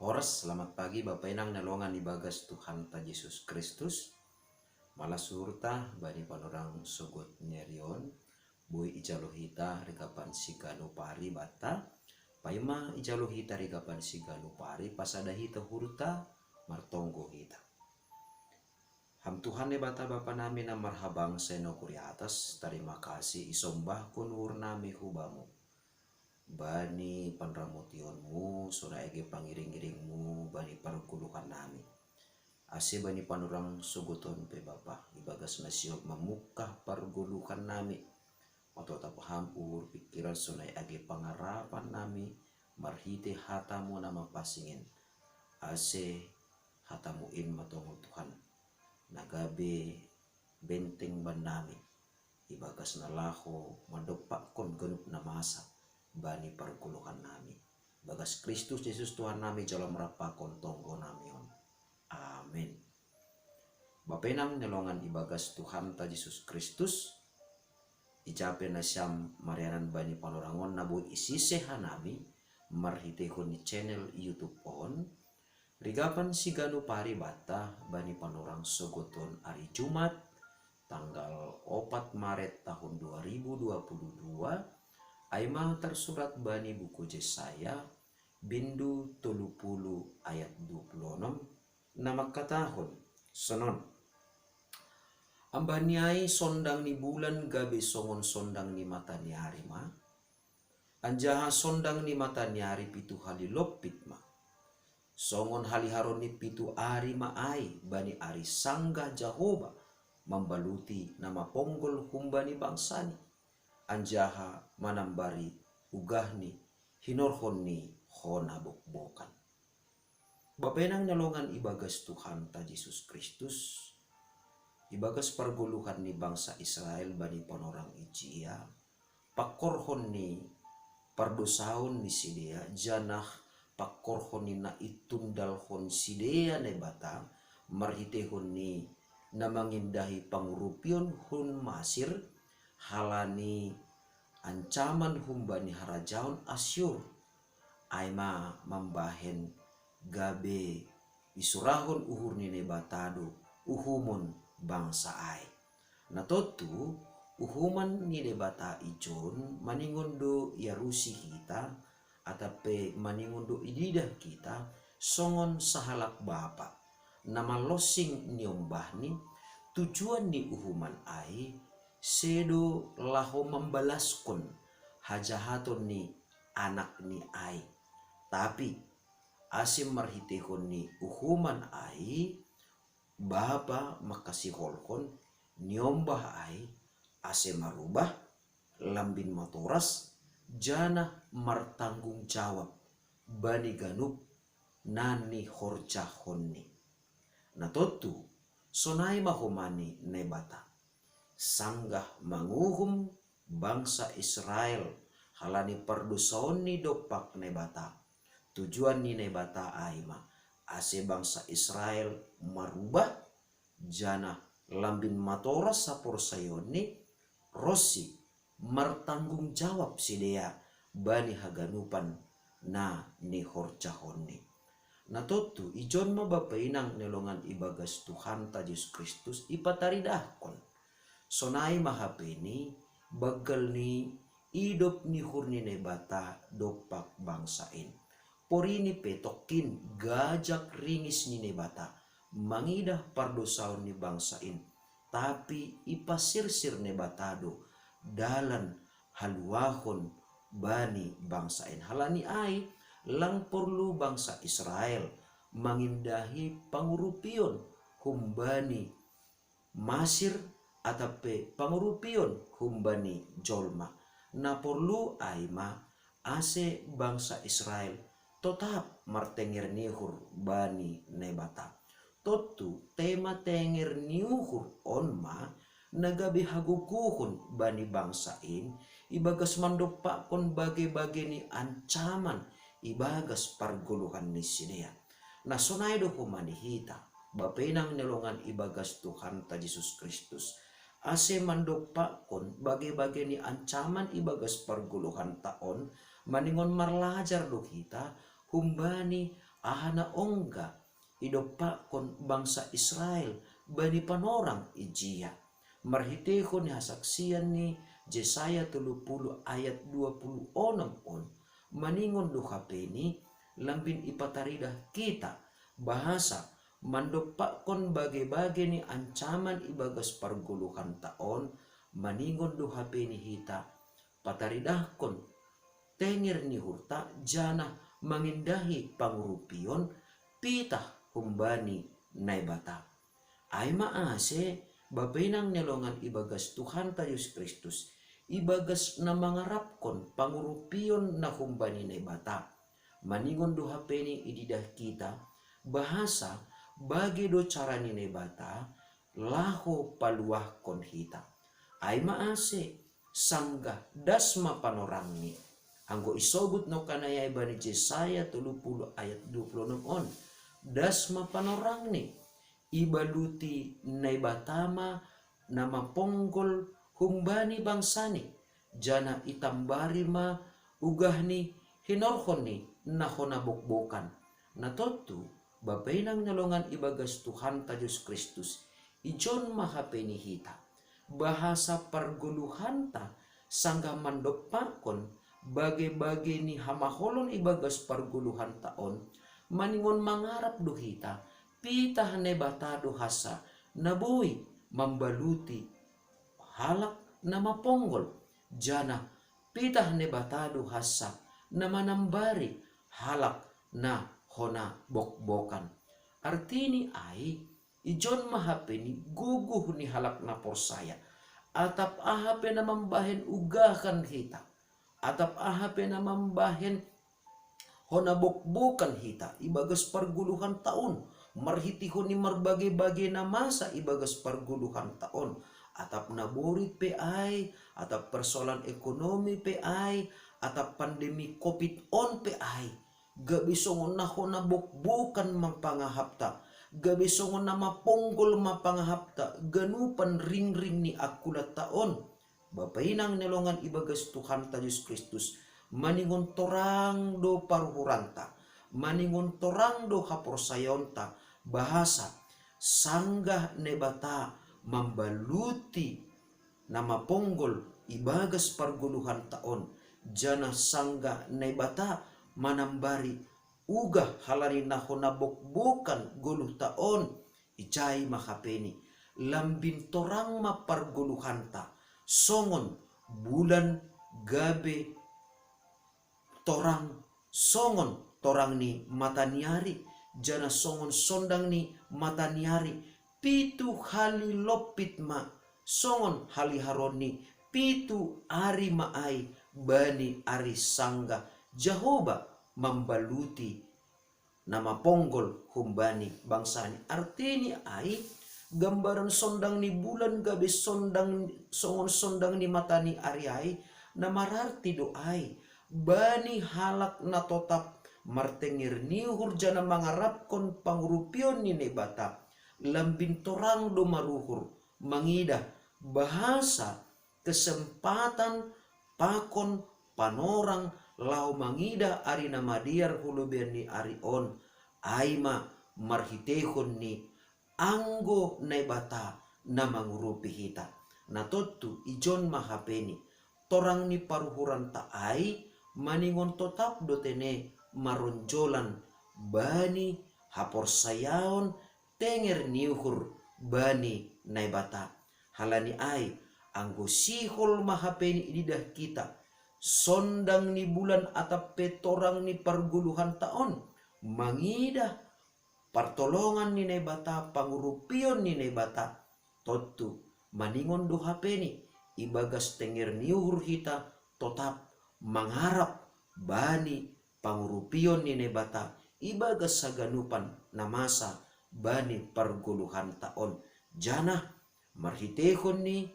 Horas, selamat pagi Bapak Inang nalongan ibagas Tuhan ta Yesus Kristus. Malas surta bani panorang sogot nerion. Bui ijalohita rikapan sigano pari bata. Paima ijalohita rikapan sigano pari pasada hita hurta martonggo hita. Ham Tuhan ne bata Bapa nami na marhabang seno kuri atas. Terima kasih isombah kun nami hubamu. Bani panramutionmu, sura ege pangiring-iringmu, bani parukulukan nami. Ase bani panurang suguton pe Bapa, ibagas nasiot memukah pargulukan nami. Atau tak hampur pikiran sunai age pangarapan nami, marhite hatamu nama pasingin. Ase hatamu in matongol Tuhan, nagabe benteng ban nami. Ibagas nalaho madopak kon genup na masa. Bani pergulukan nami bagas Kristus Yesus Tuhan nami jalan merapakon tonggo namion. Amin. Bapenang nelongan ibagas Tuhan ta Yesus Kristus ijape na siyam marianan bani panorangon nabu isiseha nami marhitehon ni channel YouTube on rigapan sigano pari bata bani panorang sogoton hari Jumat tanggal 4 Maret tahun 2022. Aima tersurat bani buku Yesaya bindu 30 ayat 26 nama katahon sonon ambaniai sondang ni bulan gabe songon sondang ni mata ni hari ma anjaha sondang ni mata ni hari pitu hali lopit ma songon hali haron ni pitu ari ma ai bani ari sangga Jahoba membaluti nama ponggol humbani bangsani anjaha manambari ugahni hinorhonni hona bokbokan. Bapenang nalongan ibagas Tuhan ta Yesus Kristus ibagas perguluhan ni bangsa Israel bani panorang ijia pakorhon ni pardosaon ni sidea janah pakorhon ni na itundalhon sidea ne bata marhitehon ni na mangindahi pangurupion hun Masir halani ancaman humbani harajaon Asyur aima mambahen gabe isurahon uhur nine batado uhumun bangsa ai natotu uhuman nine bata ijon maningondo yarusi kita atape maningondo ididah kita songon sahalak bapa nama losing niombahni tujuan ni uhuman ai sedo laho membalaskan hajahaton ni anak ni ai tapi asim marhitehon ni uhuman ai bapa makasih holkon nyombah ai ase marubah lambin matoras jana martanggung jawab bani ganup nani horjahonni natotu sonai mahomani nebata sanggah manguhum bangsa Israel halani perdosaon ni dopak nebata tujuan ni nebata aima ase bangsa Israel marubah jana lambin matoras sapor sayoni rosi martanggung jawab sidea bani haganupan na ni horjahonni natotu ijon ma bapa inang nelongan ibagas Tuhan ta Yesus Kristus ipataridahkon sonai mahapeni bagal ni idop ni hurni nebata dopak bangsain porini petokin gajak ringis ni nebata mangidah pardosaon ni bangsain tapi ipasirsir nebatado dalan haluahon bani bangsain halani ai lang perlu bangsa Israel mangindahi pangurupion humbani Masir atape pangurupion humbani jolma na porlu aima ase bangsa Israel tetap martenger nihur bani nebata totu tema tenger niuhur onma nagabi hagukuhun bani bangsain ibagas mandopakon bage-bage ni ancaman ibagas parguluhan ni sidea na sonai do humani hita bapenang nelongan ibagas Tuhan ta Yesus Kristus ase mandopakon bage-bage ni ancaman ibagas perguluhan taon maningon marlajar do kita humbani ahana ongga idopakon bangsa Israel bani panorang ijia. Marhitehon ni hasaksian ni Jesaya 30 ayat 26 on. Maningon duhapeni lambin ipataridah kita bahasa mandopakon bage-bage ni ancaman ibagas parguluhan taon maningon duhapeni hita pataridahkon tenger ni hurta jana mengindahi pangurupion pitah humbani naibata. Ay maase bapenang nelongan ibagas Tuhan ta Yesus Kristus ibagas na mangarapkon pangurupion na humbani naibata. Maningon duhapeni ididah kita bahasa bagi do cara ni naibata laho paluahkon hita. Ay maase sangga dasma panorangni anggo isobut no kanayay bani Jesaya 30 ayat 26 on. Dasma panorangni ibaluti naibatama nama ponggol humbani bangsani jana itambari ma ugahni hinorhoni nahona bokbokan na totu bapenang nolongan ibagas Tuhan ta Yesus Kristus ijon mahapeni hita bahasa parguluhanta sangga mandopakon bage-bage ni hamaholon ibagas parguluhan taon maningon mangarap duhita pitah nebata dohasa nabui membaluti halak nama ponggol jana pitah nebata dohasa nama nambari halak na hona bok-bokan. Artini ai ijon mahapeni guguh ni halak na porsaya atap ahape na mambahen ugahan hita atap ahape na mambahen hona bok-bokan hita ibagas parguluhan taon marhitihon ni marbagai-bagai na masa ibagas parguluhan taon atap naborit pe ay atap persoalan ekonomi pe ay atap pandemi covid on pe ay gabisongon na hona bok-bokan mapangahapta gabisongon na maponggol mapangahapta ganupan ring-ring ni akulat taon bapainang nelongan ibagas Tuhan ta Yesus Kristus maningon torang do paruhuranta maningon torang do haporsayonta bahasa sanggah nebata membaluti nama ponggol ibagas parguluhan taon jana sanggah nebata manambari ugah halani nahona bok-bokan guluh taon ijai mahapeni lambin torang maparguluhanta songon bulan gabe torang songon torang ni mataniari jana songon sondang ni mataniari pitu hali lopit ma songon hali haroni pitu ari maai bani ari sangga Jehovah membaluti nama ponggol humbani bangsani. Artini ai gambaran sondang ni bulan gabe sondang songon sondang ni matani ari ai namararti doai bani halak na totap martengir ni hurjana mangarapkon pangurupion ni nebata lambin torang do maruhur mangidah bahasa kesempatan pakon panorang lau mangida ari namadiar hulubian ni ari on aima marhitehon ni anggo nebata na mangurupi hita na totu ijon mahapeni torang ni paruhuran taai maningon totap dotene maronjolan bani haporsayaon tenger niuhur bani naibata halani ai anggo sihol mahapeni ididah kita sondang ni bulan atap petorang ni parguluhan taon mangidah partolongan ni nebata pangurupion ni nebata totu maningon duhapeni ibagas tenger niuhur hita totap mangharap bani pangurupion ni nebata ibagas saganupan namasa bani parguluhan taon jana marhitehon ni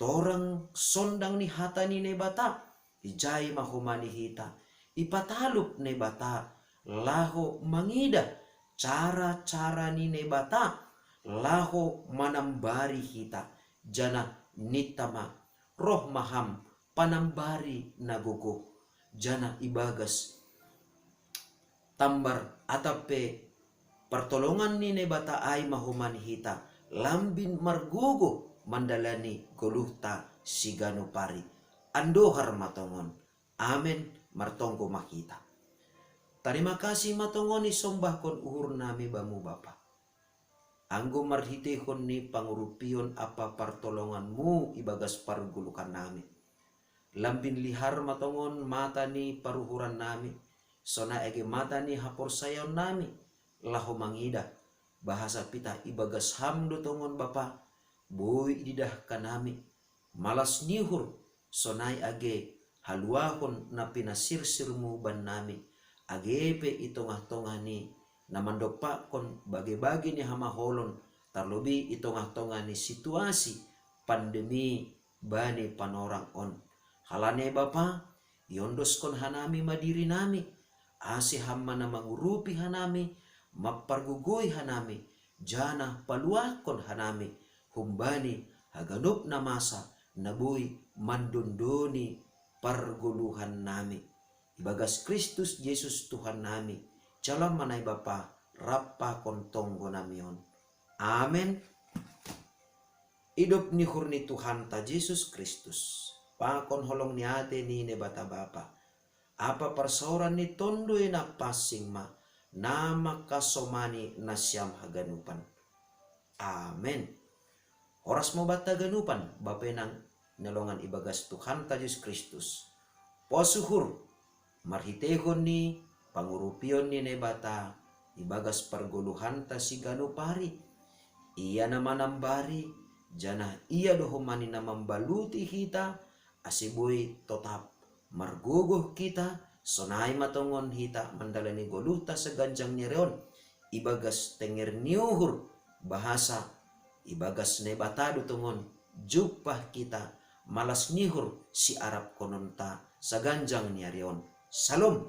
torang sondang ni hata ni nebata ijai mahumani hita ipatalup nebata laho mangida cara-cara ni nebata laho manambari hita jana nitama roh maham panambari nagogo jana ibagas tambar atape pertolongan ni nebata ay mahuman hita lambin margugo mandalani goluhta sigano pari andohar matongon. Amen martongko makita. Terima kasih matongon isombah kon uhur nami bamu Bapa. Anggo marhitehon ni pangurupion apa pertolonganmu ibagas pargulukan nami. Lambin lihar matongon mata ni paruhuran nami. Sona ege mata ni hapor sayon nami. Laho mangida. Bahasa pita ibagas hamdo tongon Bapa. Boy didah kanami. Malas nihur. Sonai age haluahon na pinasirsirmu ban nami. Agepe itongah-tongah ni namandopa kon bagi-bagi ni hamaholon terlebih itongah-tongah ni situasi pandemi bani panorang on. Halane Bapa yondos kon hanami madiri nami asi hamma na mangurupi hanami mapargugoi hanami jana paluakon hanami humbani haganup na masa nabui mandondoni parguluhan nami. Ibagas Kristus Yesus Tuhan nami. Jalan manai Bapa rapa kontonggo namion. Amen. Hidup ni hurni Tuhan ta Yesus Kristus. Pakon holong ni ate ni ne bata Bapa. Apa persauran ni tondo na pasing ma. Nama kasomani nasyam haganupan. Amen. Oras mo bata ganupan. Bapa nang nalongan ibagas Tuhan ta Yesus Kristus. Posuhur. Marhitehon ni pangurupion ni nebata ibagas parguluhan ta si ganupari. Iya naman ambari jana iya dohomani na mambaluti hita asiboy totap marguguh kita sonai matongon hita mandalani goluta sa ganjang nireon ibagas tenger niuhur bahasa ibagas nebata dutungon jupah kita malas nihur si Arab kononta sa ganjang nireon. Salam.